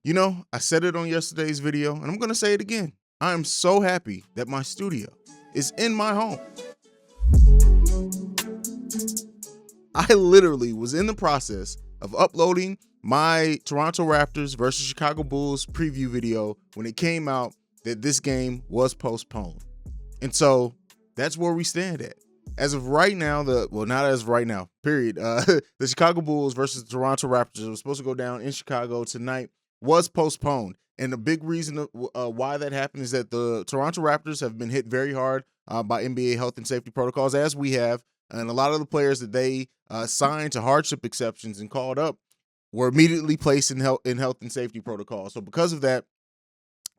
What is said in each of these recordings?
I said it on yesterday's video, and I'm going to say it again. I am so happy that my studio is in my home. I literally was in the process of uploading my Toronto Raptors versus Chicago Bulls preview video when it came out that this game was postponed. And so that's where we stand at. As of right now, not as of right now, period. The Chicago Bulls versus the Toronto Raptors that was supposed to go down in Chicago tonight was postponed. And the big reason why that happened is that the Toronto Raptors have been hit very hard by NBA health and safety protocols, as we have. And a lot of the players that they signed to hardship exceptions and called up were immediately placed in health and safety protocols. So because of that,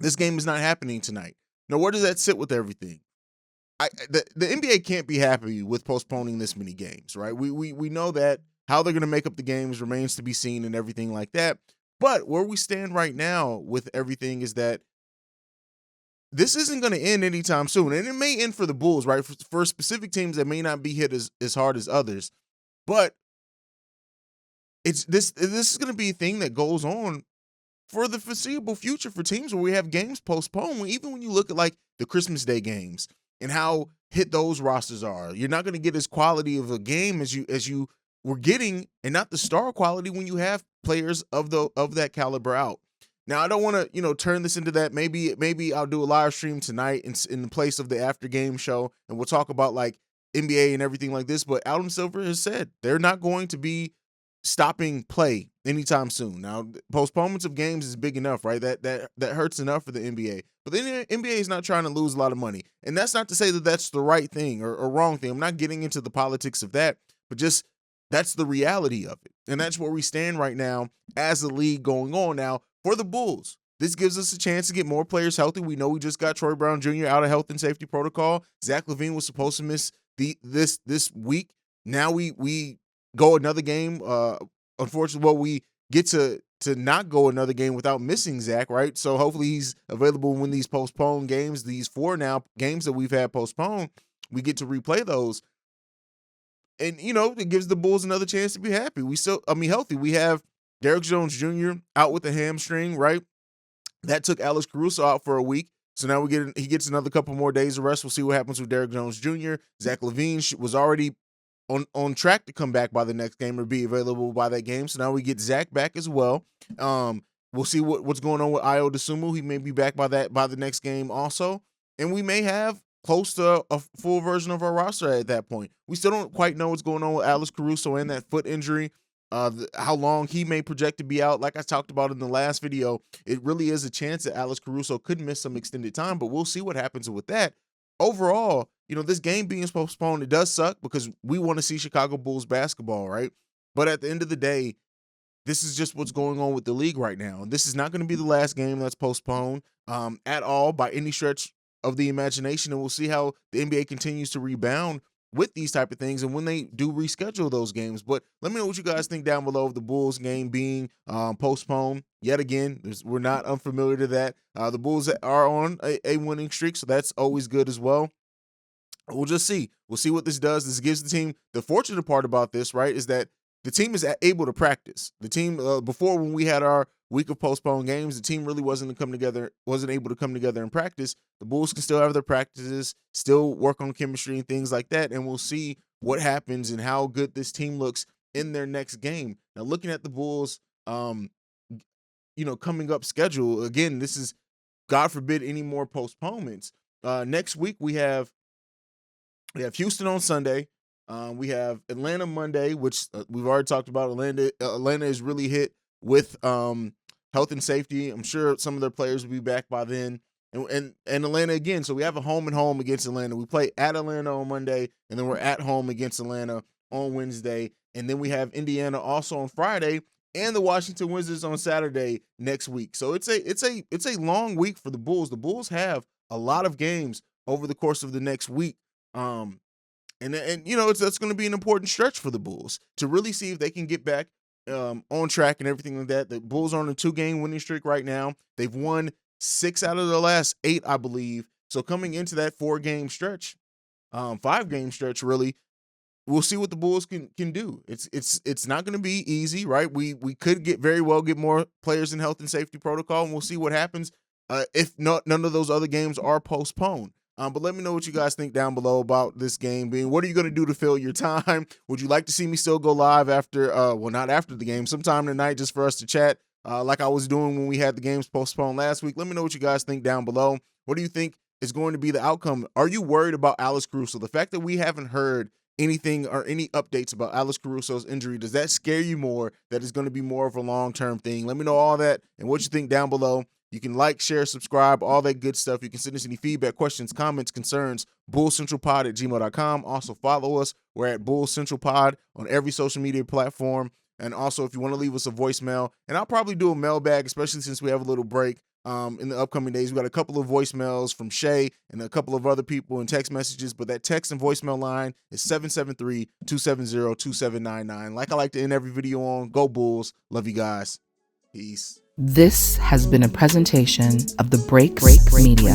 this game is not happening tonight. Now, where does that sit with everything? The NBA can't be happy with postponing this many games, right? We know that how they're going to make up the games remains to be seen and everything like that. But where we stand right now with everything is that this isn't going to end anytime soon, and it may end for the Bulls, right? For specific teams that may not be hit as hard as others, but this is going to be a thing that goes on for the foreseeable future for teams where we have games postponed. Even when you look at like the Christmas Day games and how hit those rosters are, you're not going to get as quality of a game as you were getting, and not the star quality when you have players of that caliber out. Now, I don't want to turn this into that. Maybe I'll do a live stream tonight in place of the after game show, and we'll talk about like NBA and everything like this. But Adam Silver has said they're not going to be stopping play anytime soon. Now, postponements of games is big enough, right? That hurts enough for the NBA. But the NBA is not trying to lose a lot of money, and that's not to say that that's the right thing or wrong thing. I'm not getting into the politics of that, but just that's the reality of it, and that's where we stand right now as a league going on. Now, for the Bulls, this gives us a chance to get more players healthy. We know we just got Troy Brown Jr. out of health and safety protocol. Zach LaVine was supposed to miss this week. Now we go another game. Unfortunately, we get to not go another game without missing Zach, right? So hopefully he's available when these postponed games, these 4 now games that we've had postponed, we get to replay those. And it gives the Bulls another chance to be happy. Healthy. We have Derrick Jones Jr. out with a hamstring, right? That took Alex Caruso out for a week. So now he gets another couple more days of rest. We'll see what happens with Derrick Jones Jr. Zach LaVine was already on track to come back by the next game or be available by that game. So now we get Zach back as well. We'll see what's going on with Ayo Dosunmu. He may be back by the next game also. And we may have close to a full version of our roster at that point. We still don't quite know what's going on with Alex Caruso and that foot injury. How long he may project to be out. Like I talked about in the last video, it really is a chance that Alex Caruso could miss some extended time, but we'll see what happens with that. Overall, this game being postponed, it does suck because we want to see Chicago Bulls basketball, right? But at the end of the day, this is just what's going on with the league right now. This is not going to be the last game that's postponed at all by any stretch of the imagination, and we'll see how the NBA continues to rebound with these type of things and when they do reschedule those games. But let me know what you guys think down below of the Bulls game being postponed. Yet again, we're not unfamiliar to that. The Bulls are on a winning streak, so that's always good as well. We'll just see. We'll see what this does. This gives the team, the fortunate part about this, right, is that the team is able to practice. The team before, when we had our week of postponed games, the team really wasn't able to come together and practice. The Bulls can still have their practices, still work on chemistry and things like that, and we'll see what happens and how good this team looks in their next game. Now, looking at the Bulls, coming up schedule again, this is, God forbid, any more postponements. Next week we have Houston on Sunday. We have Atlanta Monday, which we've already talked about. Atlanta is really hit with health and safety. I'm sure some of their players will be back by then. And Atlanta again. So we have a home and home against Atlanta. We play at Atlanta on Monday, and then we're at home against Atlanta on Wednesday. And then we have Indiana also on Friday, and the Washington Wizards on Saturday next week. So it's a long week for the Bulls. The Bulls have a lot of games over the course of the next week. That's going to be an important stretch for the Bulls to really see if they can get back on track and everything like that. The Bulls are on a 2-game winning streak right now. They've won 6 out of the last 8, I believe. So coming into that 4-game stretch, 5-game stretch, really, we'll see what the Bulls can do. It's not going to be easy, right? We could very well get more players in health and safety protocol, and we'll see what happens if none of those other games are postponed. But let me know what you guys think down below about this game being. What are you going to do to fill your time? Would you like to see me still go live after, well, not after the game, sometime tonight just for us to chat like I was doing when we had the games postponed last week? Let me know what you guys think down below. What do you think is going to be the outcome? Are you worried about Alex Caruso? The fact that we haven't heard anything or any updates about Alex Caruso's injury, does that scare you more that it's going to be more of a long-term thing? Let me know all that and what you think down below. You can like, share, subscribe, all that good stuff. You can send us any feedback, questions, comments, concerns, bullcentralpod@gmail.com. Also follow us. We're at Bull Central Pod on every social media platform. And also, if you want to leave us a voicemail, and I'll probably do a mailbag, especially since we have a little break in the upcoming days. We got a couple of voicemails from Shay and a couple of other people in text messages, but that text and voicemail line is 773-270-2799. Like I like to end every video on, go Bulls. Love you guys. Peace. This has been a presentation of the Break Media.